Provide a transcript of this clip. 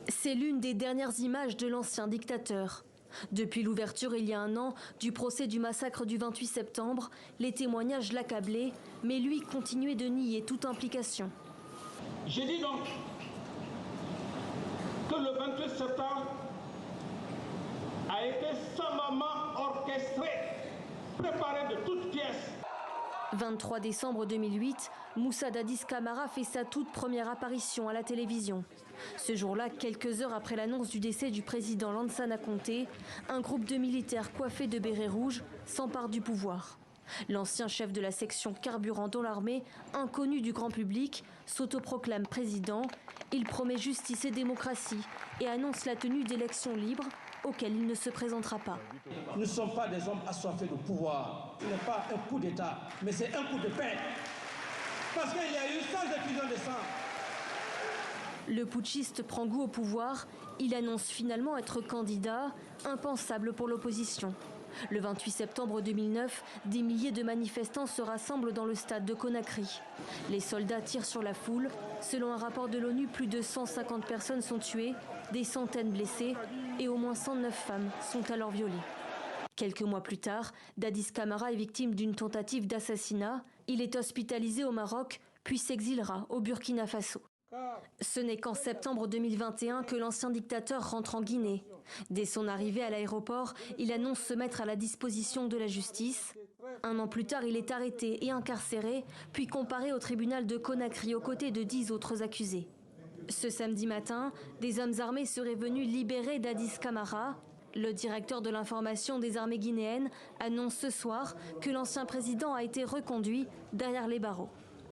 C'est l'une des dernières images de l'ancien dictateur. Depuis l'ouverture il y a un an du procès du massacre du 28 septembre, les témoignages l'accablaient, mais lui continuait de nier toute implication. Je dis donc que le 28 septembre a été savamment orchestré, préparé de toutes pièces. 23 décembre 2008, Moussa Dadis Camara fait sa toute première apparition à la télévision. Ce jour-là, quelques heures après l'annonce du décès du président Lansana Conté, un groupe de militaires coiffés de bérets rouges s'empare du pouvoir. L'ancien chef de la section carburant dans l'armée, inconnu du grand public, s'autoproclame président. Il promet justice et démocratie et annonce la tenue d'élections libres auxquelles il ne se présentera pas. Nous ne sommes pas des hommes assoiffés de pouvoir. Ce n'est pas un coup d'État, mais c'est un coup de paix. Parce qu'il y a eu 100 effusions de sang. Le putschiste prend goût au pouvoir. Il annonce finalement être candidat, impensable pour l'opposition. Le 28 septembre 2009, des milliers de manifestants se rassemblent dans le stade de Conakry. Les soldats tirent sur la foule. Selon un rapport de l'ONU, plus de 150 personnes sont tuées, des centaines blessées et au moins 109 femmes sont alors violées. Quelques mois plus tard, Dadis Camara est victime d'une tentative d'assassinat. Il est hospitalisé au Maroc, puis s'exilera au Burkina Faso. Ce n'est qu'en septembre 2021 que l'ancien dictateur rentre en Guinée. Dès son arrivée à l'aéroport, il annonce se mettre à la disposition de la justice. Un an plus tard, il est arrêté et incarcéré, puis comparé au tribunal de Conakry aux côtés de 10 autres accusés. Ce samedi matin, des hommes armés seraient venus libérer Dadis Camara. Le directeur de l'information des armées guinéennes annonce ce soir que l'ancien président a été reconduit derrière les barreaux.